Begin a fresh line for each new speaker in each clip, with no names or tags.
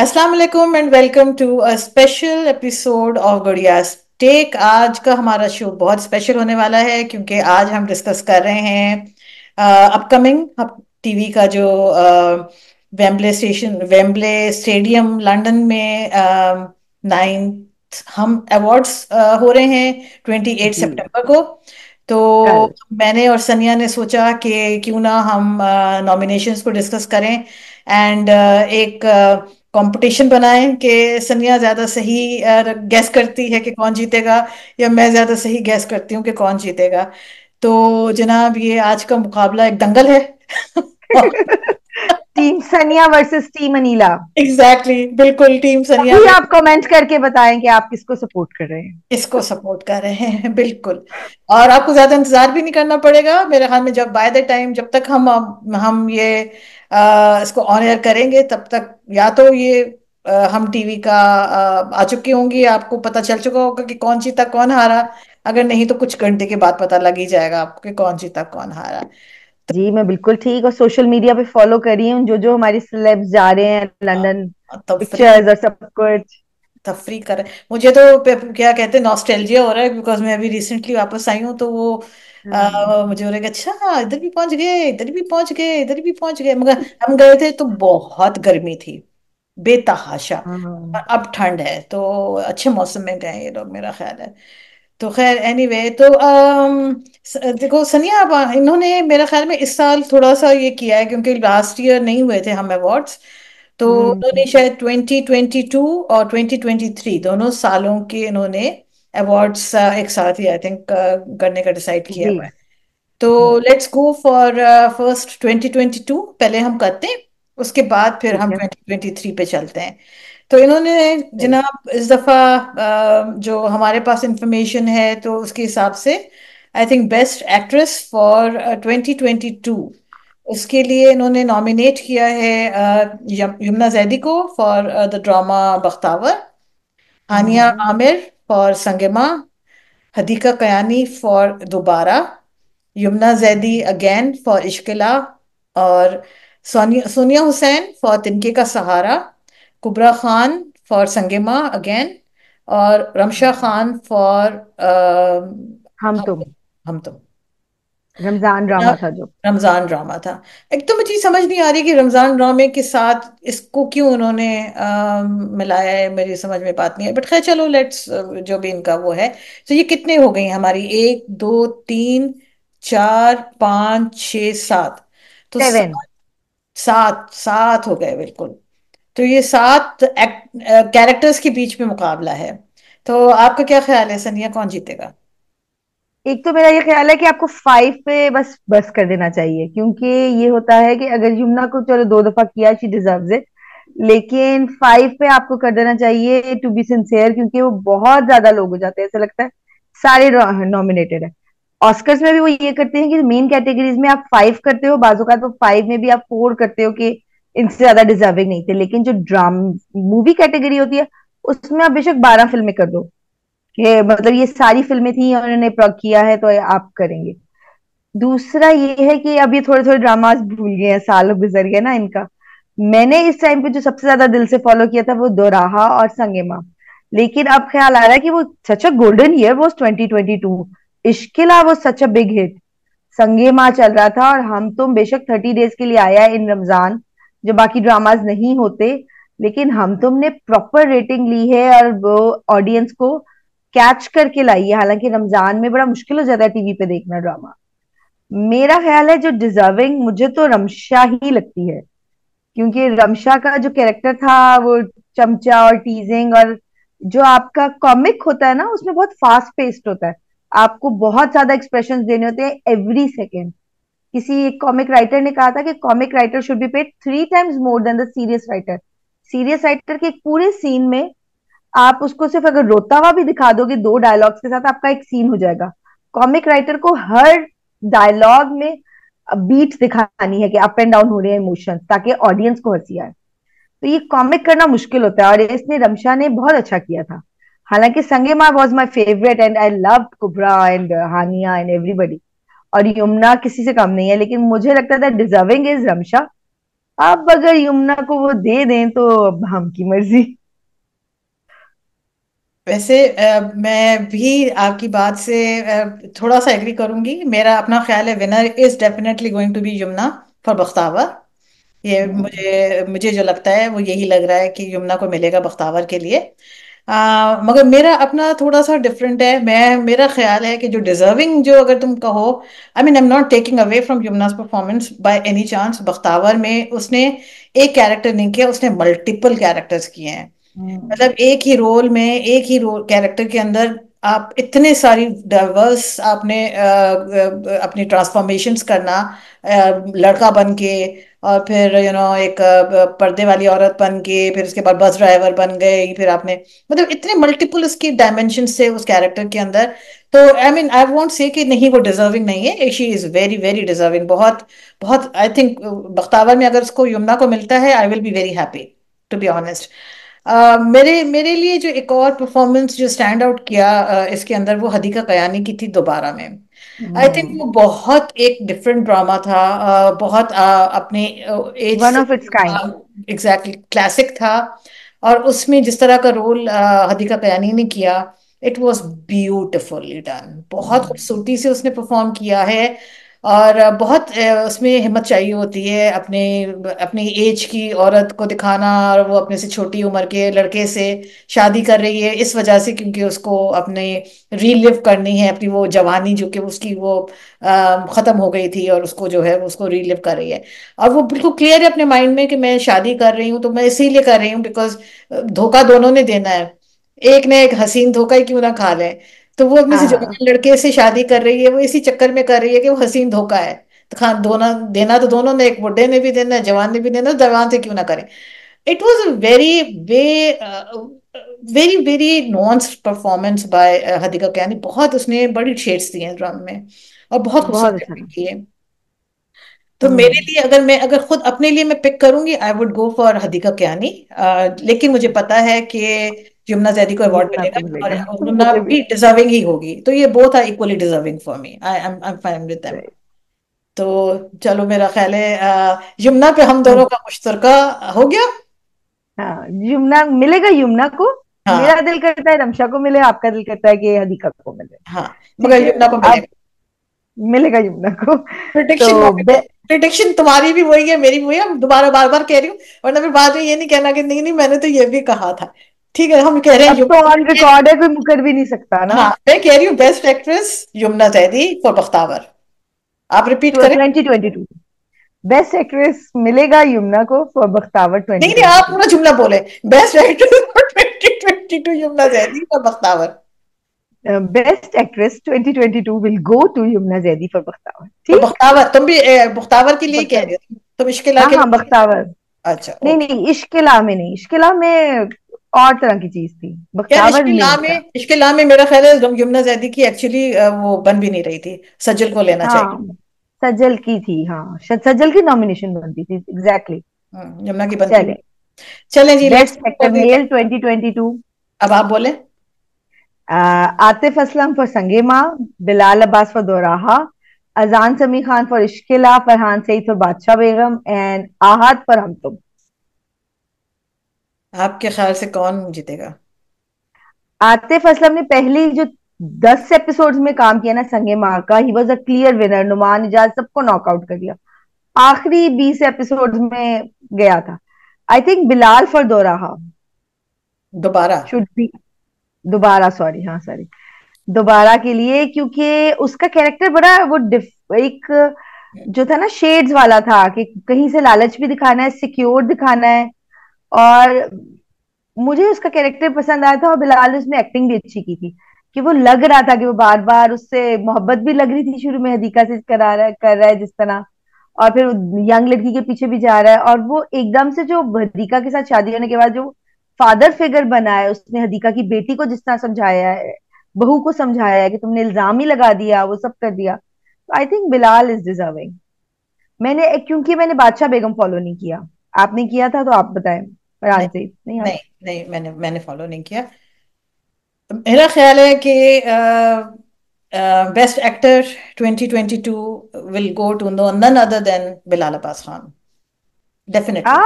अस्सलाम वालेकुम and welcome to a special episode of Gudiya's tech. आज का हमारा शो बहुत स्पेशल होने वाला है क्योंकि आज हम डिस्कस कर रहे हैं अपकमिंग टीवी का जो वेम्बले स्टेडियम लंदन में 9th हम अवार्ड्स हो रहे हैं 28
जी।
सितंबर को। तो
कल।
मैंने और सनिया ने सोचा कि क्यों ना हम नॉमिनेशंस को डिस्कस करें एंड एक कंपटीशन बनाएं कि सनिया ज्यादा सही गैस करती है कि कौन जीतेगा या मैं ज्यादा सही गैस करती हूँ कि कौन जीतेगा। तो जनाब ये आज का मुकाबला एक दंगल है।
टीम सनिया versus team Anila.
Exactly exactly, बिल्कुल टीम सनिया
अभी
में
आप कमेंट करके बताएं कि आप किसको सपोर्ट कर रहे हैं।
इसको सपोर्ट कर रहे हैं। बिल्कुल। और आपको ज्यादा इंतजार भी नहीं करना पड़ेगा मेरे ख्याल में। जब बाय द टाइम जब तक हम ये इसको ऑन एयर करेंगे तब तक या तो ये हम टीवी का आ चुकी होंगी, आपको पता चल चुका होगा कि कौन जीता कौन हारा। अगर नहीं तो कुछ घंटे के बाद पता लग ही जाएगा आपको कि कौन जीता कौन हारा।
जी, मैं बिल्कुल ठीक, और सोशल मीडिया पे फॉलो कर रही हूँ जो जो हमारी सेलेब्स जा रहे हैं लंदन।
तफरी
पिक्चर्स और सब कुछ।
तफरी कर मुझे तो क्या कहते हैं नॉस्टैल्जिया हो रहा है बिकॉज मैं अभी रिसेंटली वापस आई हूँ। तो वो
हाँ।
मुझे हो रहा है कि अच्छा इधर भी पहुंच गए, इधर भी पहुंच गए, इधर भी पहुंच गए। मगर हम गए थे तो बहुत गर्मी थी, बेतहाशा। और
हाँ।
अब ठंड है तो अच्छे मौसम में गए ये लोग मेरा ख्याल है। तो खैर एनीवे तो देखो सनिया अब इन्होंने मेरा ख्याल में इस साल थोड़ा सा ये किया है क्योंकि लास्ट ईयर नहीं हुए थे हम अवार्ड्स। तो
हम्म।
उन्होंने शायद 2022 और 2023 दोनों सालों के इन्होंने अवार्ड्स एक साथ ही आई थिंक करने का डिसाइड किया
जी।
हुआ है। तो लेट्स गो फॉर फर्स्ट 2022 पहले हम करते हैं, उसके बाद फिर
ठीक
हम
है।
2023 पे चलते हैं। तो इन्होंने
सही।
जनाब इस दफा जो हमारे पास इंफॉर्मेशन है तो उसके हिसाब से I think best actress for 2022 उसके लिए इन्होंने नॉमिनेट किया है यमुना जैदी को for the drama Bakhtawar, Hania
hmm.
Aamir for Sangemah, Hadiqa Kiani for Dobara, Yumna Zaidi again for Ishqela, और Sonia Sonia Hussain for Tinkay Ka Sahara, Kubra Khan for Sangemah again, और रमशा खान फॉर
हम
हम
तुम।
हम तुम।
रमजान ड्रामा था जो।
रमजान ड्रामा था। एक तो मुझे समझ नहीं आ रही कि रमजान ड्रामे के साथ इसको क्यों उन्होंने मिलाया है, मेरी समझ में बात नहीं है। बट खैर चलो लेट्स, जो भी इनका वो है। तो ये कितने हो गई हमारी, एक दो तीन चार पाँच छः सात। तो
सेवन।
सात सात सात हो गए बिल्कुल। तो ये सात कैरेक्टर्स के बीच में मुकाबला है। तो आपका क्या ख्याल है सनिया, कौन जीतेगा?
एक तो मेरा ये ख्याल है कि आपको 5 पे बस बस कर देना चाहिए, क्योंकि ये होता है कि अगर यमुना को चलो 2 दफा किया, शी डिजर्व्स इट, लेकिन 5 पे आपको कर देना चाहिए टू बी सिंसियर, क्योंकि वो बहुत ज्यादा लोग हो जाते हैं, ऐसा लगता है सारे नॉमिनेटेड है। ऑस्कर्स में भी वो ये करते हैं कि मेन कैटेगरीज में आप 5 करते हो, बाजूकात वो 5 में भी आप 4 करते हो कि इनसे ज्यादा डिजर्विंग नहीं थे, लेकिन जो ड्राम मूवी कैटेगरी होती है उसमें आप बेशक 12 फिल्में कर दो, कि मतलब ये सारी फिल्में थी और उन्होंने किया है तो आप करेंगे। दूसरा ये है कि अब ये थोड़े थोड़े ड्रामास भूल गए हैं, साल गुजर गए ना इनका। मैंने इस टाइम पे जो सबसे ज्यादा दिल से फॉलो किया था वो दोराहा और संगेमा, लेकिन अब ख्याल आ रहा है कि वो सच अ गोल्डन ईयर वो 2022। इश्किला वो सच अ बिग हिट। संगेमा चल रहा था, और हम तुम बेशक 30 डेज के लिए आया है इन रमजान, जो बाकी ड्रामाज नहीं होते, लेकिन हम तुमने प्रॉपर रेटिंग ली है और वो ऑडियंस को कैच करके लाई है। हालांकि रमजान में बड़ा मुश्किल हो जाता है टीवी पे देखना ड्रामा। मेरा ख्याल है जो डिजर्विंग मुझे तो रमशा ही लगती है, क्योंकि रमशा का जो कैरेक्टर था वो चमचा और टीजिंग, और जो आपका कॉमिक होता है ना उसमें बहुत फास्ट पेस्ड होता है, आपको बहुत ज्यादा एक्सप्रेशंस देने होते हैं एवरी सेकेंड। किसी कॉमिक राइटर ने कहा था कि comic writer should be paid 3 times more than the serious writer. Serious writer के एक पूरे सीन में आप उसको सिर्फ अगर रोता हुआ भी दिखा दोगे 2 डायलॉग्स के साथ, आपका एक सीन हो जाएगा। कॉमिक राइटर को हर डायलॉग में बीट्स दिखानी है कि अप एंड डाउन हो रहे हैं इमोशंस, ताकि ऑडियंस को हंसी आए। तो ये कॉमिक करना मुश्किल होता है, और इसने रमशा ने बहुत अच्छा किया था। हालांकि Sange was my favourite and I love Kubra and Hania and everybody, और यमुना किसी से कम नहीं है, लेकिन मुझे लगता था डिजर्विंग इज रमशा। अब अगर यमुना को वो दे दें तो अब हम की मर्जी।
वैसे मैं भी आपकी बात से थोड़ा सा एग्री करूंगी। मेरा अपना ख्याल है winner is definitely going to be Yumna for Bakhtawar. ये
हम्म।
मुझे मुझे जो लगता है वो यही लग रहा है कि यमुना को मिलेगा बख्तावर के लिए। मगर मेरा अपना थोड़ा सा डिफरेंट है। मेरा ख्याल है कि जो डिजर्विंग, जो अगर तुम कहो, I mean I am not taking away from Yumna's performance by any chance. Bakhtawar में उसने एक कैरेक्टर नहीं किया, उसने मल्टीपल कैरेक्टर्स किए हैं।
हम्म।
मतलब एक ही रोल कैरेक्टर के अंदर आप इतने सारी डाइवर्स आपने अपनी ट्रांसफॉर्मेशंस करना, लड़का बन के, और फिर एक पर्दे वाली औरत बन के, फिर उसके बाद बस ड्राइवर बन गए, फिर आपने मतलब इतने मल्टीपल उसकी डायमेंशन थे उस कैरेक्टर के अंदर। तो आई मीन आई वोंट से कि नहीं वो डिजर्विंग नहीं है, she is very very deserving, बहुत बहुत। आई थिंक बख्तावर में अगर उसको यमुना को मिलता है I will be very happy, to be honest. मेरे मेरे लिए जो एक और परफॉर्मेंस जो स्टैंड आउट किया इसके अंदर, वो हदीका कयानी की थी दोबारा में। आई थिंक वो बहुत एक डिफरेंट ड्रामा था, बहुत अपने एज
वन
से
of its kind.
Exactly classic था। और उसमें जिस तरह का रोल हदीका कयानी ने किया, इट वॉज ब्यूटिफुली डन, बहुत खूबसूरती से उसने परफॉर्म किया है। और बहुत उसमें हिम्मत चाहिए होती है अपने अपनी एज की औरत को दिखाना, और वो अपने से छोटी उम्र के लड़के से शादी कर रही है इस वजह से क्योंकि उसको अपने रीलिव करनी है अपनी वो जवानी जो कि उसकी वो खत्म हो गई थी, और उसको जो है उसको रीलिव कर रही है। और वो बिल्कुल क्लियर है अपने माइंड में कि मैं शादी कर रही हूँ तो मैं इसीलिए कर रही हूँ बिकॉज धोखा दोनों ने देना है, एक ने एक हसीन धोखा ही क्यों ना खा ले। तो वो अपने से
हाँ,
जवान लड़के से शादी कर रही है, वो इसी चक्कर में कर रही है कि वो हसीन धोखा है। तो खान दोनों देना तो दोनों ने, एक बुढ़े ने भी देना है, जवान ने भी देना, तो जवान से क्यों ना करें। It was a very way very very nuanced performance by Hadiqa Kiani. बहुत उसने बड़ी शेड्स दी हैं ड्रामा में, और बहुत
बहुत
खूबसूरत
अच्छा
भी
था।
की है। तो मेरे
हम्म।
लिए, अगर खुद अपने लिए मैं पिक करूंगी, I would go for Hadiqa Kiani. लेकिन मुझे पता है कि यमुना जैदी को अवार्ड
यमुना
मिलेगा,
को मिलेगा।
और यमुना
मुझे भी।
भी डिजर्विंग ही होगी। तो ये both are equally deserving for me, I am fine with them.
Right.
तो चलो, मेरा ख्याल है यमुना पे हम दोनों का मुश्तरका हो गया।
हाँ, यमुना मिलेगा यमुना को। मेरा
हाँ
दिल करता है रमशा को मिले, आपका दिल करता है कि हदीका को मिले।
हाँ,
ठीक
मगर
है।
यमुना को
अब
मिलेगा।
मिलेगा यमुना को।
प्रिडिक्शन
तो
प्रिडिक्शन तुम्हारी भी वही है, मेरी भी वही है, हम दोबारा बार बार कह रही हूँ, वरना फिर बाद में ये नहीं कहना कि नहीं नहीं मैंने तो ये भी कहा था। ठीक है, हम कह रहे हैं
अब तो
यमुना।
ऑन रिकॉर्ड है, कोई मुकर भी नहीं सकता ना।
हाँ, मैं कह रही हूँ best actress Yamuna Zaidi for Bakhtawar. आप रिपीट
तो
करें।
2022 बेस्ट एक्ट्रेस मिलेगा यमुना को फॉर बख्तावर
नहीं नहीं, आप
2022।
पूरा जुमला बोले। Best actress for 2022 Yumna Zaidi for Bakhtawar.
Best actress 2022 will go to Yumna Zaidi for Bakhtawar.
तो
ठीक।
बख्तावर, तुम भी बख्तावर के लिए कह
बख्तावर।
रहे हो, तुम इश्किला
हाँ
के
हाँ,
लिए।
बख्तावर।
अच्छा,
नहीं
ओके।
नहीं, इश्किला में नहीं, इश्किला में और तरह की चीज थी,
यार
बख्तावर मेन था।
इश्के ला में मेरा ख्याल है यमुना जैदी की एक्चुअली वो बन भी नहीं रही थी, सजल को लेना चाहिए।
हाँ, सजल की थी, हाँ शायद सजल की नॉमिनेशन बनती थी, एग्जैक्टली।
यमुना की बनती नहीं।
चले।
चलें जी, लेट्स
बेस्ट एक्टर
कर देते
मेल
हैं।
2022।
अब आप बोले।
आतिफ असलम फॉर संगेमा, बिलाल अब्बास फॉर दोराहा, अजान समी खान फॉर इश्किला, फरहान सईद फॉर बादशाह बेगम एंड आहद फॉर हम तुम।
आपके ख्याल से कौन जीतेगा?
आतिफ असलम ने पहली जो 10 एपिसोड्स में काम किया ना संगे माँ का, he was a clear winner, Noman Ijaz सबको नॉकआउट कर दिया। आखिरी 20 एपिसोड्स में गया था। I think Bilal for Doraha
Dobara.
Should be. Dobara, sorry, हाँ सॉरी, दोबारा के लिए, क्योंकि उसका कैरेक्टर बड़ा वो एक जो था ना शेड्स वाला था, कि कहीं से लालच भी दिखाना है, सिक्योर दिखाना है। और मुझे उसका कैरेक्टर पसंद आया था, और बिलाल ने उसमें एक्टिंग भी अच्छी की थी, कि वो लग रहा था कि वो बार बार उससे मोहब्बत भी लग रही थी शुरू में, हदीका से करा रहा है, कर रहा है जिस तरह, और फिर यंग लड़की के पीछे भी जा रहा है, और वो एकदम से जो हदीका के साथ शादी होने के बाद जो फादर फिगर बना है, उसने हदीका की बेटी को जिस तरह समझाया है, बहू को समझाया है कि तुमने इल्जाम ही लगा दिया, वो सब कर दिया। तो I think Bilal is deserving. क्योंकि मैंने बादशाह बेगम फॉलो नहीं किया। आपने किया था तो आप बताएं।
नहीं
फरहान से नहीं आप।
नहीं नहीं, मैंने मैंने फॉलो नहीं किया। मेरा ख्याल है कि best actor 2022 will go to no none other than Bilal Abbas Khan. Definitely.
आ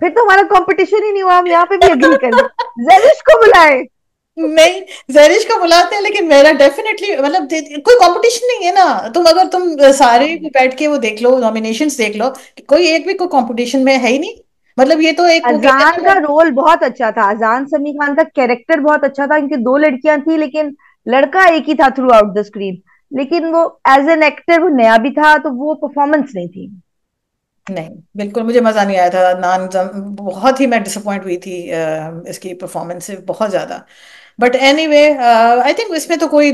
फिर तो हमारा कंपटीशन ही नहीं हुआ, हम यहाँ पे भी एग्री कर ले। जैनिश को बुलाए।
नहीं, जैरिश को बुलाते हैं, लेकिन मेरा डेफिनेटली मतलब कोई कंपटीशन नहीं है ना। तुम सारे को
हाँ,
बैठ के वो देख लो, नॉमिनेशंस देख लो, कोई एक भी कोई कंपटीशन में है ही नहीं। मतलब ये तो एक वो कहते
अजान
हैं
का
ना।
रोल बहुत अच्छा था, अजान समी खान का कैरेक्टर बहुत अच्छा था, इनकी दो लड़कियां थी लेकिन लड़का एक ही था थ्रू आउट द स्क्रीन। लेकिन वो एज एन एक्टर वो नया भी था, तो वो परफॉर्मेंस नहीं थी।
नहीं, बिल्कुल मुझे मजा नहीं आया था। बहुत ही मैं डिसअपॉइंट हुई थी इसकी परफॉर्मेंस से बहुत ज्यादा। बट एनीवे, आई थिंक इसमें तो कोई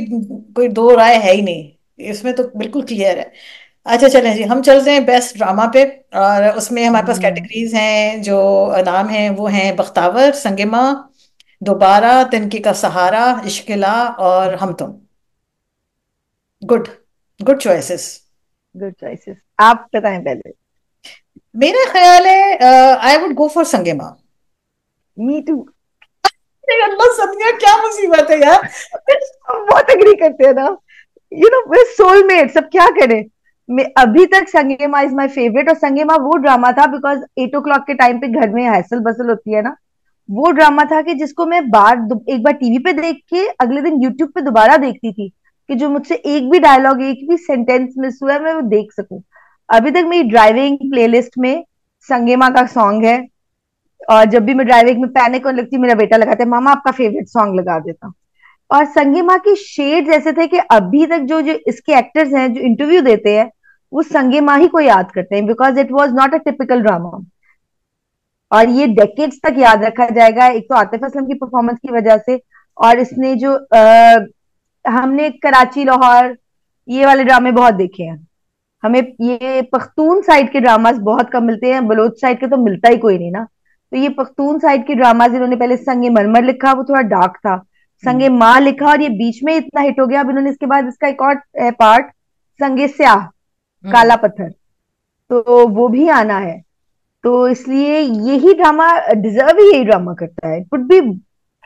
कोई दो राय है ही नहीं, इसमें तो बिल्कुल क्लियर है। अच्छा चलें जी, हम चलते हैं बेस्ट ड्रामा पे। और उसमें हमारे पास
हम्म।
कैटेगरीज हैं जो नाम हैं, वो हैं बख्तावर, संगमा, दोबारा, तिनके का सहारा, इश्किला और Hum Tum. Good, good choices.
Good choices. आप बताएं पहले।
मेरा ख्याल है I would go for Sangemah.
Me too.
अल्लाह सनिया, क्या मुसीबत है यार।
हम बहुत एग्री करते हैं ना। वे सोलमेट्स, अब क्या करें। मैं अभी तक संगेमा इज माय फेवरेट, और संगेमा वो ड्रामा था बिकॉज 8 o'clock के टाइम पे घर में हसल बसल होती है ना। वो ड्रामा था कि जिसको मैं एक बार टीवी पे देख के अगले दिन यूट्यूब पे दोबारा देखती थी, कि जो मुझसे एक भी डायलॉग, एक भी सेंटेंस मिस हुआ है मैं वो देख सकूं। अभी तक मेरी ड्राइविंग प्लेलिस्ट में संगेमा का सॉन्ग है। और जब भी मैं ड्राइविंग में पैनिक होने लगती, मेरा बेटा लगाता है, मामा आपका फेवरेट सॉन्ग लगा देता। और संगे की शेड्स ऐसे थे कि अभी तक जो जो इसके एक्टर्स हैं जो इंटरव्यू देते हैं, वो संगे ही को याद करते हैं, because it was not a typical drama. और ये डेकेड्स तक याद रखा जाएगा, एक तो आतिफ असलम की परफॉर्मेंस की वजह से, और इसने जो हमने कराची लाहौर ये वाले ड्रामे बहुत देखे हैं। हमें ये पख्तून साइड के ड्रामास बहुत कम मिलते हैं, बलोच साइड के तो मिलता ही कोई नहीं ना। तो ये पख्तून साइड के ड्रामास, इन्होंने पहले संगे मरमर लिखा, वो थोड़ा डार्क था। संगे
हम्म।
माँ लिखा और ये बीच में इतना हिट हो गया। अब इन्होंने इसके बाद इसका एक और पार्ट, संगे स्याह,
हम्म।
काला पत्थर, तो वो भी आना है। तो इसलिए यही ड्रामा डिजर्व ही यही ड्रामा करता है। इट वुड बी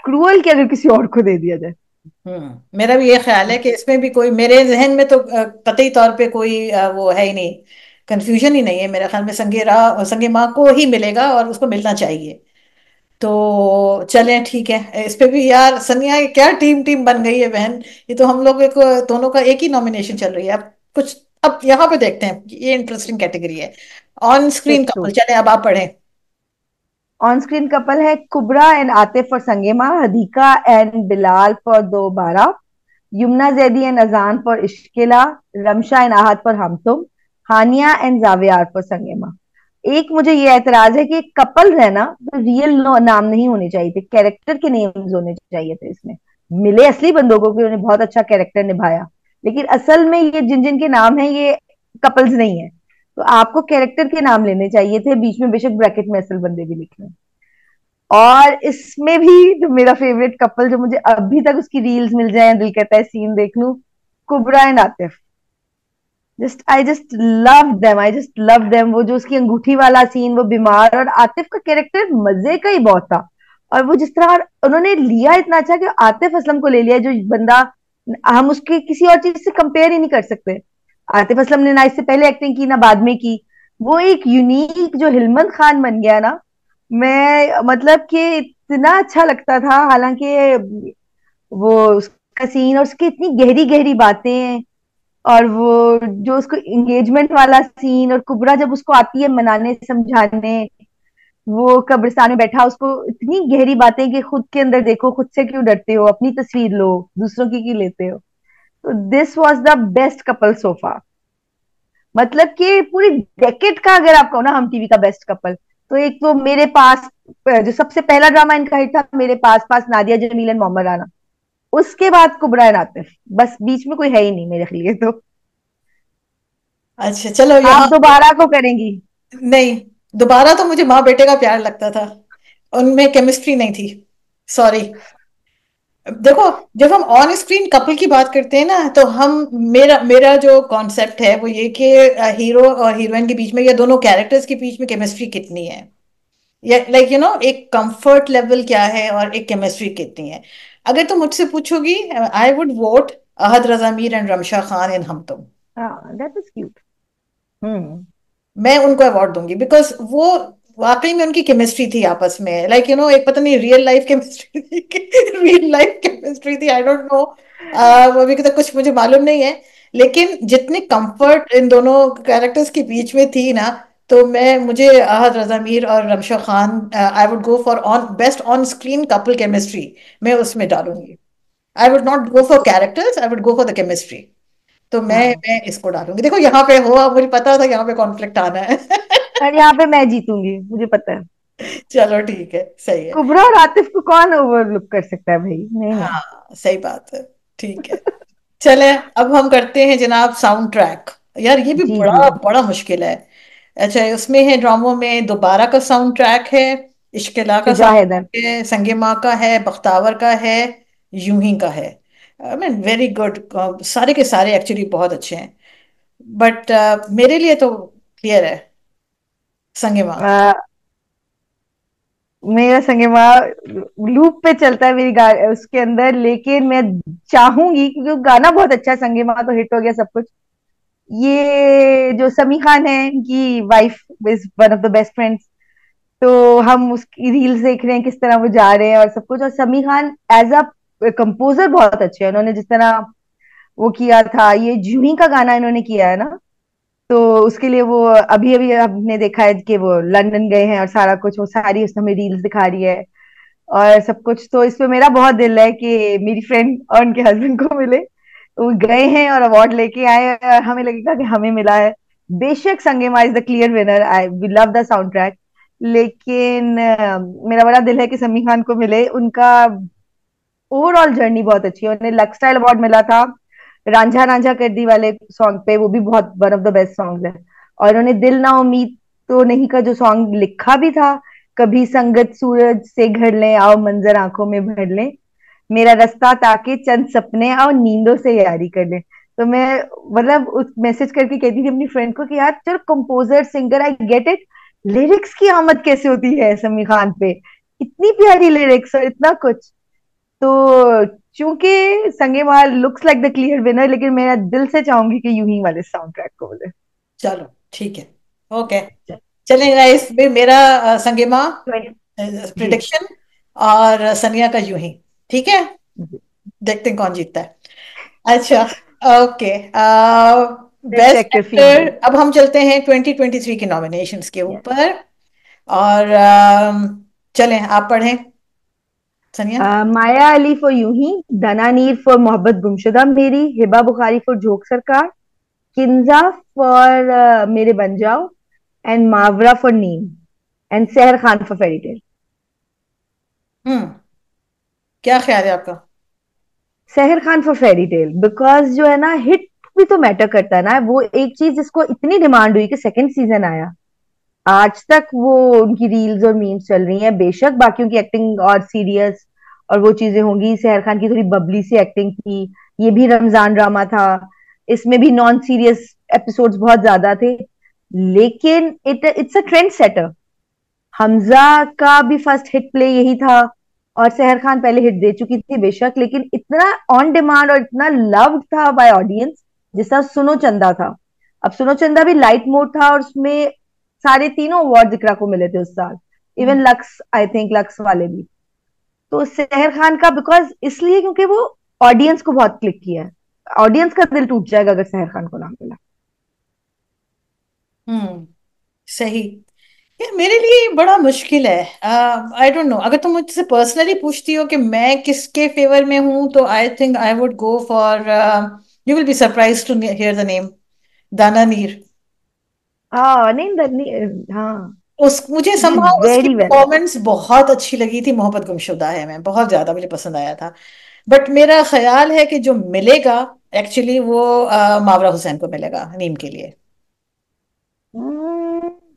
क्रूअल कि अगर किसी और को दे दिया जाए।
मेरा भी ये ख्याल है कि इसमें भी कोई मेरे जहन में तो कतई तौर पे कोई वो है ही नहीं, कंफ्यूजन ही नहीं है। मेरे ख्याल में संगे माँ को ही मिलेगा और उसको मिलना चाहिए। तो चलें, ठीक है, इस पे भी यार सनिया ये क्या टीम टीम बन गई है बहन। ये तो हम लोग दोनों का एक ही नॉमिनेशन चल रही है अब कुछ। अब यहाँ पे देखते हैं, ये इंटरेस्टिंग कैटेगरी है। On screen
tick to.
Couple, चलें अब आप पढ़ें।
ऑन स्क्रीन कपल है Kubra and Atif for Sangemah, Hadiqa and Bilal for Dobara, Yumna Zaidi and Azaan for Ishqela, Ramsha and Ahad for Hum Tum, Hania and Zaviyar for Sangemah. एक मुझे ये एतराज है कि कपल्स है ना, तो रियल नाम नहीं होने चाहिए थे, कैरेक्टर के नेम्स होने चाहिए थे इसमें। मिले असली बंदों को कि उन्होंने बहुत अच्छा कैरेक्टर निभाया, लेकिन असल में ये जिन जिन के नाम है ये कपल्स नहीं है। तो आपको कैरेक्टर के नाम लेने चाहिए थे, बीच में बेशक ब्रैकेट में असल बंदे भी लिख लें। और इसमें भी जो मेरा फेवरेट कपल, जो मुझे अभी तक उसकी रील्स मिल जाए दिल कहता है सीन देख लूं, Kubra and Atif. I just love them. वो जो उसकी अंगूठी वाला सीन, वो बीमार, और आतिफ का कैरेक्टर मजे का ही बहुत था। और वो जिस तरह उन्होंने लिया इतना अच्छा कि आतिफ असलम को ले लिया, जो बंदा हम उसके किसी और चीज से कंपेयर ही नहीं कर सकते। आतिफ असलम ने ना इससे पहले एक्टिंग की ना बाद में की। वो एक यूनिक जो हिलमत खान बन गया ना, मैं मतलब कि इतना अच्छा लगता था। हालांकि वो उसका सीन और उसकी इतनी गहरी गहरी बातें, और वो जो उसको एंगेजमेंट वाला सीन, और कुबरा जब उसको आती है मनाने समझाने, वो कब्रिस्तान में बैठा, उसको इतनी गहरी बातें कि खुद के अंदर देखो, खुद से क्यों डरते हो, अपनी तस्वीर लो, दूसरों की क्यों लेते हो। तो this was the best couple sofa. मतलब कि पूरी डेकेड का अगर आप कहो ना हम टीवी का बेस्ट कपल, तो एक तो मेरे पास जो सबसे पहला ड्रामा इनका हिट था, मेरे पास पास, नादिया जमील एंड मोहम्मद राना। उसके बाद कुबरा एंड आतिफ, बस बीच में कोई है ही नहीं मेरे लिए तो।
अच्छा चलो
आप
यहाँ।
दोबारा को करेंगी?
नहीं, दोबारा तो मुझे माँ बेटे का प्यार लगता था, उनमें केमिस्ट्री नहीं थी। सॉरी। देखो, जब हम ऑन स्क्रीन कपल की बात करते हैं ना, तो हम मेरा मेरा जो कॉन्सेप्ट है वो ये कि हीरो और हीरोइन के बीच में या दोनों कैरेक्टर्स के बीच में केमिस्ट्री कितनी है, या लाइक एक कंफर्ट लेवल क्या है और एक केमिस्ट्री कितनी है। अगर तुम मुझसे पूछोगी, I would vote Ahad Raza Mir and Ramsha Khan in Hum Tum.
हाँ, दैट इज क्यूट। हम्म।
मैं उनको अवार्ड दूंगी, बिकॉज वो वाकई में उनकी केमिस्ट्री थी आपस में, लाइक यू नो, एक पता नहीं रियल लाइफ केमिस्ट्री थी, रियल लाइफ केमिस्ट्री थी, आई डोंट नो, अभी तक कुछ मुझे मालूम नहीं है। लेकिन जितनी कंफर्ट इन दोनों कैरेक्टर्स के बीच में थी ना, तो मैं, मुझे आहद रजा मीर और रमशा खान, आई would go for on best on screen couple chemistry, मैं उसमें डालूंगी। I would not go for characters, I would go for the chemistry. तो
हाँ,
मैं इसको डालूंगी। देखो यहाँ पे हो, अब मुझे पता था यहाँ पे कॉन्फ्लिक्ट आना है।
और यहाँ पे मैं जीतूंगी, मुझे पता है।
चलो ठीक है, सही है।
कुबरा और आतिफ को कौन ओवरलुक कर सकता है भाई, नहीं नहीं।
हाँ सही बात है। ठीक है, चले, अब हम करते हैं जनाब साउंड ट्रैक। यार ये भी
जी जी।
बड़ा बड़ा मुश्किल है। अच्छा, उसमें है ड्रामों में दोबारा का साउंड ट्रैक है, इश्किला का
शुजा
साउंड
हैदर।
ट्रैक है, संगे माँ का है, बख्तावर का है, यूं ही का है। आई मीन वेरी गुड, सारे के सारे एक्चुअली बहुत अच्छे हैं। बट मेरे लिए तो क्लियर है, संगे माँ।
मेरा संगीमा लूप पे चलता है मेरी उसके अंदर, लेकिन मैं चाहूंगी, क्योंकि वो गाना बहुत अच्छा है, संगीमा तो हिट हो गया सब कुछ। ये जो समी खान है, इनकी wife is one of the best friends. तो हम उसकी रील्स देख रहे हैं किस तरह वो जा रहे हैं और सब कुछ, और समी खान एज अ कंपोजर बहुत अच्छे हैं। उन्होंने जिस तरह वो किया था, ये जूही का गाना इन्होंने किया है ना, तो उसके लिए वो अभी अभी हमने देखा है कि वो लंदन गए हैं और सारा कुछ, वो सारी उसने हमें रील्स दिखा रही है और सब कुछ। तो इस पे मेरा बहुत दिल है कि मेरी फ्रेंड और उनके हस्बैंड को मिले। वो गए हैं और अवार्ड लेके आए हैं और हमें लगेगा कि हमें मिला है। बेशक Sangemah is the clear winner, I we love the soundtrack ट्रैक, लेकिन मेरा बड़ा दिल है कि समी खान को मिले। उनका ओवरऑल जर्नी बहुत अच्छी है। उन्हें लक स्टाइल अवार्ड मिला था रांझा रांझा कर दी वाले सॉन्ग पे, वो भी बहुत one of the best song है। और उन्होंने दिल ना उम्मीद तो नहीं का जो सॉन्ग लिखा भी था, कभी संगत सूरज से घर लें आओ मंजर आंखों में भर लें, मेरा रास्ता ताके चंद सपने आओ नींदों से यारी कर लें। तो मैं मतलब उस मैसेज करके कहती थी अपनी फ्रेंड को कि यार चलो, composer singer I get it, lyrics की आमद कैसे होती है समी खान पे, इतनी प्यारी लिरिक्स और इतना कुछ। तो चूंकि संगे Mahal looks like the clear winner, लेकिन मैं दिल से चाहूंगी कि यूं ही वाले साउंड ट्रैक को बोले।
चलो ठीक है, ओके, चलेगा इस में मेरा संगीमा
जी
प्रिडिक्शन, और सनिया का यूं ही। ठीक है,
जी।
देखते हैं कौन जीतता है। अच्छा, okay,
best
best
actor
actor,
female.
अब हम चलते हैं 2023 की नॉमिनेशंस के ऊपर। और चलें, आप पढ़ें सनिया।
माया अली फॉर यूं ही, दना नीर फॉर मोहब्बत गुमशुदा मेरी, हिबा बुखारी फॉर झोंक सरकार, किंजा फॉर मेरे बन जाओ, एंड मावरा फॉर नीम, एंड सहर खान फॉर फेरी टेल।
हम्म, क्या ख्याल है आपका?
सहर Khan for fairy tell because जो है ना, हिट भी तो मैटर करता है ना। वो एक चीज जिसको इतनी डिमांड हुई कि सेकंड सीजन आया, आज तक वो उनकी रील्स और मीम्स चल रही हैं। बेशक बाकियों की एक्टिंग और सीरियस और वो चीजें होंगी, सहर खान की थोड़ी बबली सी एक्टिंग थी, ये भी रमजान ड्रामा था, इसमें भी नॉन सीरियस एपिसोड्स बहुत ज्यादा थे, लेकिन it's a trend setter. Hamza का भी फर्स्ट हिट प्ले यही था, और सहर खान पहले हिट दे चुकी थी बेशक, लेकिन इतना ऑन डिमांड और इतना लव्ड था बाय ऑडियंस, जिसका सुनो चंदा था। अब सुनो चंदा भी लाइट मोड था और उसमें सारे तीनों अवार्ड जिक्रा को मिले थे उस साल,
hmm
even Lux, I think Lux वाले भी। तो सहर खान का बिकॉज इसलिए क्योंकि वो ऑडियंस को बहुत क्लिक किया है। ऑडियंस का दिल टूट जाएगा अगर सहर खान को नाम मिला।
हम्म, सही। यार मेरे लिए बड़ा मुश्किल है, आई डोंट नो, अगर तुम मुझसे पर्सनली पूछती हो कि मैं किसके फेवर में हूं, तो I think I would go for, you will be surprise to hear the name, Dananeer.
हाँ नहीं, हाँ,
उस मुझे
डिड
somehow उसकी
वेरी वेल।
परफॉर्मेंस बहुत अच्छी लगी थी, मोहब्बत गुमशुदा है मैं बहुत ज्यादा मुझे पसंद आया था। बट मेरा ख्याल है कि जो मिलेगा एक्चुअली वो मावरा हुसैन को मिलेगा नीम के लिए।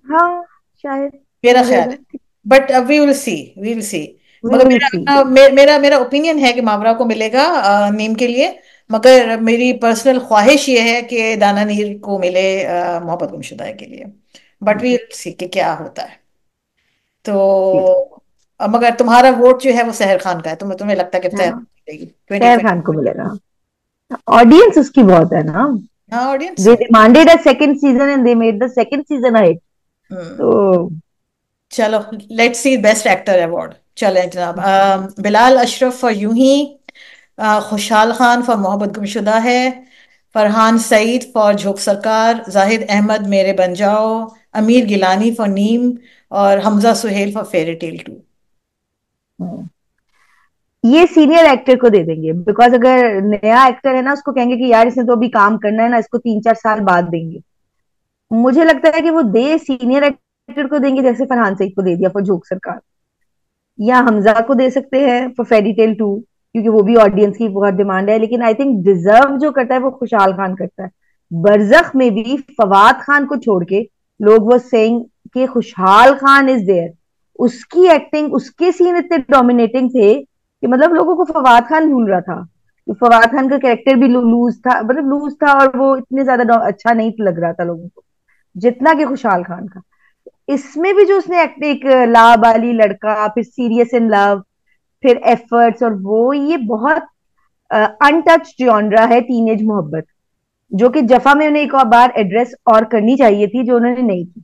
हाँ, शायद
मेरा ख्याल है,
मिलेगा।
But we will see, we will see.
We
मगर
विल सी।
मेरा मेरा मेरा ओपिनियन है कि मावरा को मिलेगा नीम के लिए। मगर मेरी पर्सनल ख्वाहिश ये है कि दाना नीर को मिले मोहब्बत गुमशुदा के लिए। बट वी विल सी कि क्या होता है। तो मगर तुम्हारा वोट जो है वो सहर खान का है, तुम्हें तुम्हें लगता है कि सहर
हाँ,
खान जीतेगी
शहर
2020?
खान को मिलेगा। ऑडियंस उसकी बहुत है ना।
हाँ ऑडियंस
दे
है।
Demanded a second season and they made the second season a hit.
Hmm.
तो
चलो, let's see best actor award. चले जनाब, बिलाल अशरफ फॉर यूं ही, खुशहाल खान फॉर मोहब्बत गुमशुदा है, फरहान सईद फॉर झोंक सरकार, जाहिद अहमद मेरे बन जाओ, अमीर गिलानी फॉर नीम, और Hamza Suhail for fairy tale 2।
ये सीनियर एक्टर को दे देंगे, बिकॉज अगर नया एक्टर है ना, उसको कहेंगे कि यार इसने तो अभी काम करना है ना, इसको 3-4 साल बाद देंगे। मुझे लगता है कि वो दे सीनियर एक्टर को देंगे, जैसे फरहान सईद को दे दिया फॉर जोक सरकार, या हमजा को दे सकते हैं फॉर फेरी टेल 2, क्योंकि वो भी ऑडियंस की बहुत डिमांड है। लेकिन आई थिंक डिजर्व जो करता है वो खुशहाल खान करता है। बरजख में भी फवाद खान को छोड़ के लोग वो सेइंग कि खुशहाल खान इज देयर, उसकी एक्टिंग, उसके सीन इतने डोमिनेटिंग थे कि मतलब लोगों को फवाद खान भूल रहा था। फवाद खान का कैरेक्टर भी लूज था, मतलब लूज था, और वो इतने ज्यादा अच्छा नहीं लग रहा था लोगों को जितना कि खुशहाल खान का। इसमें भी जो उसने एक लाबाली लड़का, फिर सीरियस इन लव, फिर एफर्ट्स, और वो ये बहुत अनटच्ड जॉनरा है टीनेज मोहब्बत, जो कि जफा में उन्हें एक और बार एड्रेस और करनी चाहिए थी, जो उन्होंने नहीं की।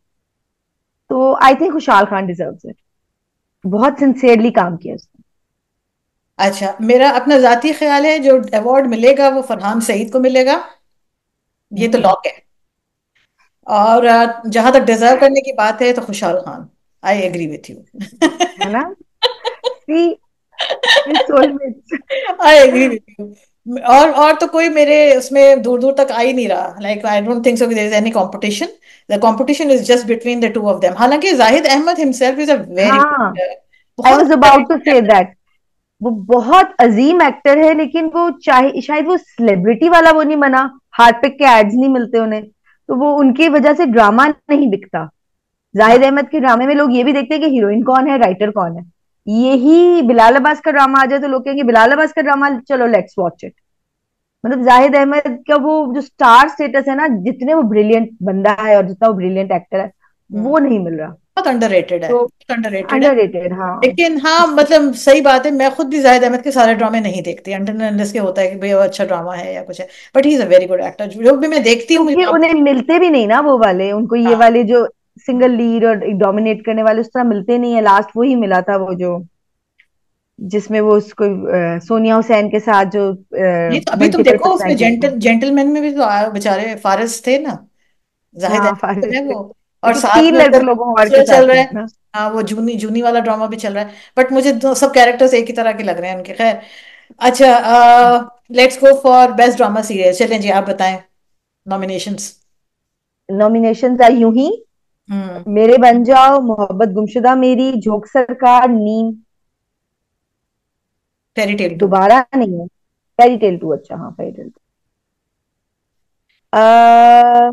तो आई थिंक खुशहाल खान डिजर्व्स इट। बहुत सिंसियरली काम किया उसने।
अच्छा, मेरा अपना जाती ख्याल है जो अवार्ड मिलेगा वो फरहान सईद को मिलेगा, ये तो
हम्म।
लॉक है। और जहां तक डिजर्व करने की बात है तो Khushhal Khan, I agree with you.
है ना? See, soulmates.
I agree with you. और तो कोई मेरे उसमें दूर दूर तक आ ही नहीं रहा, like I don't think so there is any competition. The competition is just between the two of them, हालांकि Zahid Ahmed himself is a very
हाँ, आई
बहुत
was about to say that. वो बहुत अजीम एक्टर है, लेकिन वो चाहे शायद वो सेलिब्रिटी वाला वो नहीं बना, हार्ट पिक के एड्स नहीं मिलते उन्हें, तो वो उनकी वजह से ड्रामा नहीं बिकता।
हाँ।
जाहिद अहमद के ड्रामे में लोग ये भी देखते हैं कि हीरोइन कौन है, राइटर कौन है। यही बिलाल अब्बास का ड्रामा आ जाए तो लोग कहेंगे बिलाल अब्बास का ड्रामा, चलो लेट्स वॉच इट। मतलब जाहिद अहमद का वो जो स्टार स्टेटस है ना, जितने वो ब्रिलियंट बंदा है और जितना वो ब्रिलियंट एक्टर है,
हम्म।
वो नहीं मिल रहा।
बहुत अंडररेटेड है,
तो
बहुत अंडररेटेड है।
अंडररेटेड, हाँ।
लेकिन हाँ, मतलब सही बात है, मैं खुद भी जाहिद अहमद के सारे ड्रामे नहीं देखती, अंडर अनलेस के होता है कि भाई वो अच्छा ड्रामा है या कुछ है। But he is a very good actor, जो भी मैं देखती हूँ मुझे
क्योंकि उन्हें मिलते भी नहीं ना वो वाले, उनको ये
हाँ।
वाले जो सिंगल लीड और डोमिनेट करने वाले उस तरह मिलते नहीं है। लास्ट वही मिला था, वो जो जिसमें वो उसको सोनिया हुसैन के साथ जो
नहीं तो अभी तुम
मल्टीपल
देखो उसमें
पर्सनैलिटी थी।
जेंटलमैन में भी तो बेचारे फारिस थे ना, जाहिद
हाँ,
अहमद
फारिस
है
थे,
वो। और
लेकिन
साथ
तीन
में
लड़कों
उधर
लोगों और के
दूसरा
साथ
चल रहा
थे
है।
ना।
हाँ, वो जूनी जूनी वाला ड्रामा भी चल रहा है, बट मुझे सब कैरेक्टर्स एक ही तरह के लग रहे हैं उनके, खैर। अच्छा, let's go for best drama serial. चलें जी, आप बताएं नॉमिनेशंस।
नॉमिनेशन यूं ही,
हम्म।
मेरे बन जाओ, मोहब्बत गुमशुदा मेरी, झोंक सरकार, नीम।
फेरी टेल 2।
दोबारा नहीं है। फेरी टेल 2, अच्छा हाँ, फेरी टेल 2।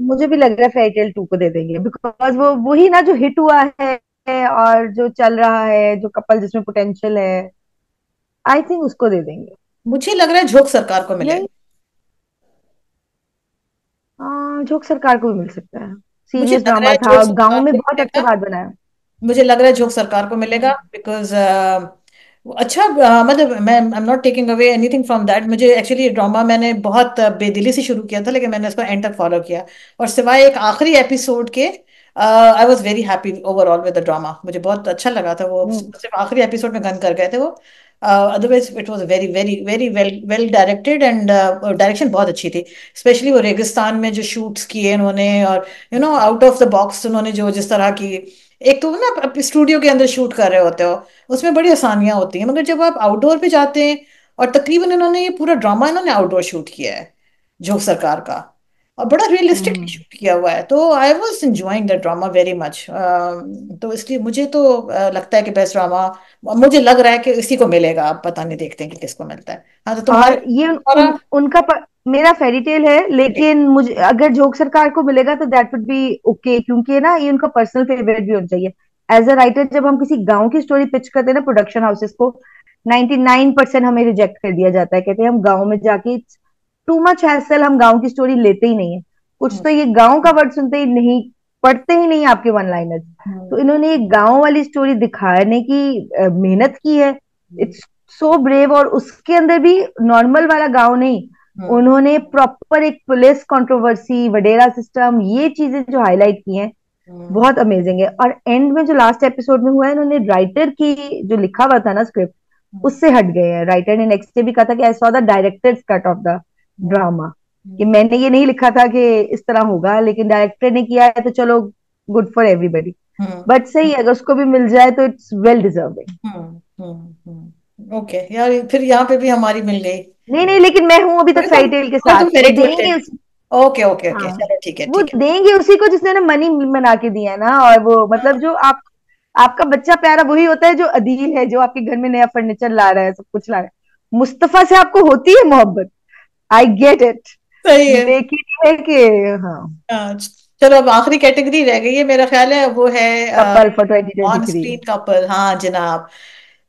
मुझे भी लग रहा है फेरी टेल 2 को दे देंगे, बिकॉज वो वही ना जो हिट हुआ है और जो चल रहा है, जो कपल जिसमें पोटेंशियल है, आई थिंक उसको दे देंगे।
मुझे लग रहा है झोंक सरकार को मिलेगा।
यही। जोक सरकार को भी मिल सकता है।
मुझे
सीरियस
लग रहा
ड्रामा
है झोंक
था, गांव
सरकार
में
को
बहुत अच्छे
मिलेगा।
बात बनाया।
मुझे लग रहा है झोंक सरकार को मिलेगा,
हम्म।
बिकॉज अच्छा, मतलब मैं आई am not taking away anything from that. मुझे एक्चुअली ड्रामा मैंने बहुत बेदिली से शुरू किया था, लेकिन मैंने इसको एंड तक फॉलो किया। और सिवाय एक आखिरी एपिसोड के, I was very happy overall with the drama. मुझे बहुत अच्छा लगा था वो,
हम्म।
सिर्फ आखिरी एपिसोड में गन कर गए थे वो। Otherwise it was very very very well well directed, and direction बहुत अच्छी थी। स्पेशली वो रेगिस्तान में जो शूट्स किए उन्होंने, और आउट ऑफ द बॉक्स उन्होंने जो जिस तरह की, एक तो ना आप स्टूडियो के अंदर शूट कर रहे होते हो, उसमें बड़ी आसानियां होती हैं, मगर जब आप आउटडोर पे जाते हैं, और तकरीबन इन्होंने ये पूरा ड्रामा इन्होंने आउटडोर शूट किया है, झोंक सरकार का, और बड़ा रियलिस्टिकली
हम्म।
शूट किया हुआ है, तो I was enjoying the drama very much. तो इसलिए मुझे तो लगता है कि बेस्ट ड्रामा, मुझे लग रहा है कि इसी को मिलेगा। आप पता नहीं, देखते हैं कि किसको मिलता है। हाँ, तो तुम्हारे
और ये
तुम्हारा।
उनका मेरा फेरी टेल है, लेकिन मुझे अगर जोक सरकार को मिलेगा तो दैट वुड बी ओके, क्योंकि ना ये उनका पर्सनल फेवरेट भी होना चाहिए। एज अ राइटर, जब हम किसी गांव की स्टोरी पिच करते हैं ना प्रोडक्शन हाउसेस को, 99% हमें रिजेक्ट कर दिया जाता है। कहते हैं हम गांव में जाके टू मच हैसल, हम गांव की स्टोरी लेते ही नहीं है। कुछ
हम्म।
तो ये गांव का वर्ड सुनते ही नहीं, पढ़ते ही नहीं आपके वन लाइनर्स। तो
हम्म।
इन्होंने एक गांव वाली स्टोरी दिखाने की मेहनत की है।
हम्म।
इट्स सो ब्रेव, और उसके अंदर भी नॉर्मल वाला गांव नहीं,
हम्म।
उन्होंने प्रॉपर एक पुलिस कंट्रोवर्सी, वडेरा सिस्टम, ये चीजें जो हाईलाइट की हैं,
हम्म।
बहुत अमेजिंग है। और एंड में जो लास्ट एपिसोड में हुआ है, इन्होंने राइटर की जो लिखा हुआ था ना स्क्रिप्ट,
हम्म।
उससे हट गए हैं। राइटर ने नेक्स्ट डे भी कहा था कि I saw the directors cut off the
hmm.
Drama, कि
हम्म।
मैंने ये नहीं लिखा था कि इस तरह होगा, लेकिन डायरेक्टर ने किया है तो चलो, good for everybody.
Hmm.
But सही है, अगर उसको भी मिल जाए तो it's well deserving.
Hmm. Okay यार, फिर यहाँ पे भी हमारी मिल गई।
नहीं नहीं, लेकिन मैं हूं अभी तक
तुम
फेरी टेल के
और
साथ,
तुम
वो
फेरी
देंगे
टेल।
उस।
ओके ओके ओके,
हाँ,
चलो ठीक है
वो
ठीक है।
देंगे उसी को जिसने उन्हें मनी बना के दिया है ना। और वो मतलब जो आप, आपका बच्चा प्यारा वही होता है जो अदील है, जो आपके घर में नया फर्नीचर ला रहा है, सब कुछ ला रहा है। मुस्तफा से आपको होती है मोहब्बत, आई गेट इट।
सही है।
लेकिन ये है कि, हाँ,
हाँ, चलो अब आखिरी कैटेगरी रह गई है मेरा ख्याल है, वो है
couple for twenty twenty
on
three
screen couple. हाँ जनाब।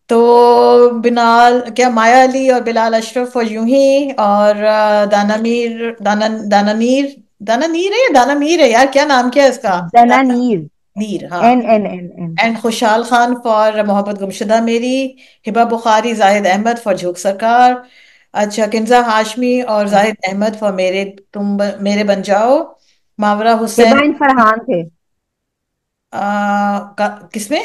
तो बिलाल क्या, माया अली और बिलाल अशरफ और यूं ही, और दाना नीर है या दाना मीर है यार, क्या नाम क्या है इसका?
दना
दाना
नीर,
नीर,
एन
हाँ।
N N N.
एंड खुशहाल खान फॉर मोहब्बत गुमशुदा मेरी। हिबा बुखारी जाहिद अहमद फॉर झूक सरकार। अच्छा, किंजा हाशमी और जाहिद अहमद फॉर मेरे बन जाओ। मावरा हुसैन।
हिबा एंड फरहान थे।
किसमें?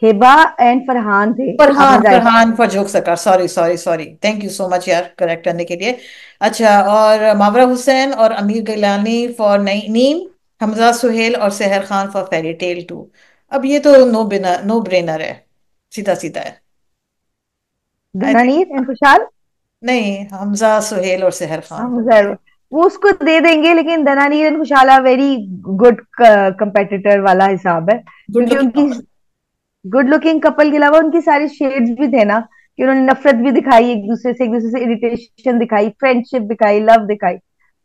हिबा एंड फरहान थे। आपने
Farhan,
Zaid
Farhan for Jhok Sarkar, sorry sorry sorry, thank you so much यार करेक्ट करने के लिए। अच्छा, और मावरा हुसैन और अमीर गिलानी फॉर नीम। हमजा सुहेल और Sehar Khan for fairy tale two. अब ये तो नो ब्रेनर है, सीधा सीधा है। आई
दना
थिंक।
नीर एंड खुशहाल।
नहीं, हमजा सुहेल और सेहर खान।
हम जरूर वो उसको दे देंगे, लेकिन दना नीर एंड खुशहाल वेरी गुड कंपेटिटर वाला हिसाब है,
गुड
क्योंकि उनकी
लुकिंग।
गुड लुकिंग कपल के अलावा उनकी सारी शेड्स भी थे ना, कि उन्होंने नफरत भी दिखाई एक दूसरे से, एक दूसरे से इरिटेशन दिखाई, फ्रेंडशिप दिखाई, लव दिखाई।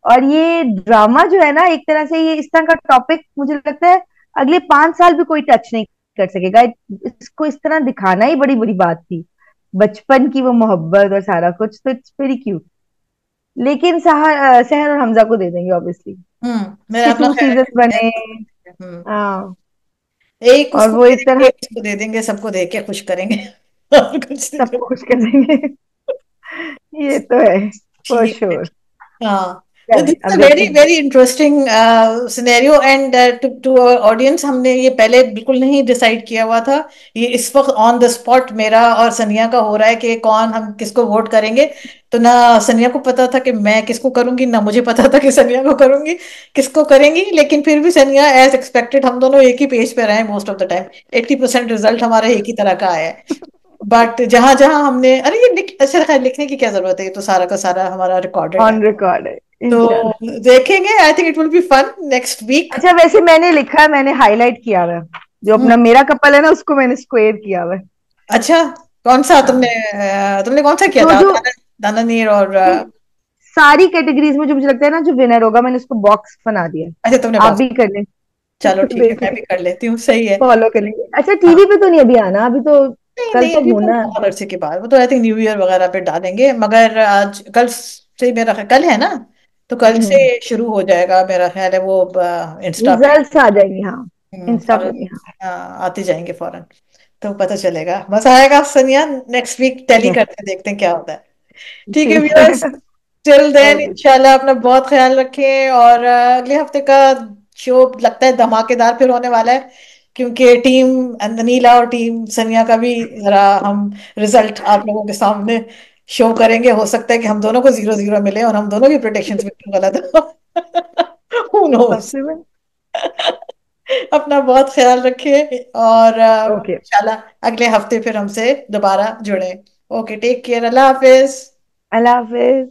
और ये ड्रामा जो है ना, एक तरह से ये इस तरह का टॉपिक मुझे लगता है अगले 5 साल भी कोई टच नहीं कर सकेगा। इसको इस तरह दिखाना ही बड़ी बड़ी बात थी, बचपन की वो मोहब्बत और सारा कुछ। तो इट्स वेरी क्यूट। लेकिन सहर और हमजा को दे देंगे ऑब्वियसली।
मेरा
इसके
अपना
2 सीजन
ख्याल है।
बने। हाँ,
एक
और
उसको
वो
दे
एक
देंगे,
तरह
एक उसको दे देंगे, सबको दे के खुश करेंगे। और कुछ नहीं।
सबको खुश कर देंगे। ये तो है, फॉर
ठीक है।
श्योर।
हाँ। दिस
चलें,
इज अ
अब देखते
वेरी
हैं।
Very interesting scenario, and to to audience, हमने ये पहले बिल्कुल नहीं डिसाइड किया हुआ था। ये इस वक्त ऑन द स्पॉट मेरा और सनिया का हो रहा है कि कौन, हम किसको वोट करेंगे। तो ना सनिया को पता था कि मैं किसको करूंगी, ना मुझे पता था कि सनिया को करूंगी, किसको करेंगी। लेकिन फिर भी सनिया एज एक्सपेक्टेड, हम दोनों एक ही पेज पे रहे most of the time. 80% result हमारा एक ही तरह का आया है। बट जहां जहां हमने, अरे ये अच्छा खैर, लिखने की क्या जरूरत है, ये तो सारा का सारा हमारा रिकॉर्डेड है।
ऑन रिकॉर्ड है,
तो
इंशाल्लाह।
देखेंगे, I think it will be fun next week.
अच्छा, वैसे मैंने लिखा है, मैंने हाईलाइट किया हुआ है, जो अपना मेरा कपल है ना, उसको मैंने स्क्वेयर किया हुआ है।
अच्छा, कौन सा तुमने?
हाँ,
तुमने कौन सा किया
जो
था,
जो
दाना नीर और
नहीं, सारी कैटेगरीज में जो मुझे लगता है ना जो विनर होगा, मैंने उसको बॉक्स बना दिया है।
अच्छा तुमने
आप
बॉक्स।
भी कर लें।
चलो ठीक है,
देख
मैं भी
लें,
कर लेती हूँ, सही है।
फॉलो कर लेंगे। अच्छा,
हाँ।
टीवी पे तो नहीं अभी आना, अभी तो
नहीं
कल
नहीं,
तो
अभी तो
होना है।
बहुत अरसे के बाद, वो तो आई थिंक न्यू ईयर वगैरह पे डालेंगे, मगर आज कल से मेरा कल है ना, तो कल से
हम्म,
शुरू हो जाएगा मेरा ख्याल है वो इंस्टा पे।
रिजल्ट्स आ जाएंगे, हाँ। इंस्टा पे
फौरन।
भी, हाँ।
आते जाएंगे फौरन। तो पता चलेगा, मजा आएगा सनिया। नेक्स्ट वीक टैली
यस,
करते देखते हैं क्या होता है। ठीक है
ठीक
व्यूअर्स,
है।
Till then
okay.
इंशाल्लाह अपना बहुत ख्याल रखें, और अगले हफ्ते का शो लगता है धमाकेदार फिर होने वाला है, क्योंकि टीम नीला और टीम सनिया का भी जरा हम रिजल्ट आप लोगों के सामने शो करेंगे। हो सकता है कि हम दोनों को 0-0 मिले और हम दोनों की प्रोडिक्शंस बिल्कुल गलत हो। Who knows?
पॉसिबल।
अपना बहुत ख्याल रखिए, और
ओके,
इंशाल्लाह अगले हफ्ते फिर हमसे दोबारा जुड़े। ओके, टेक केयर, अल्लाह हाफिज।
अल्लाह हाफिज।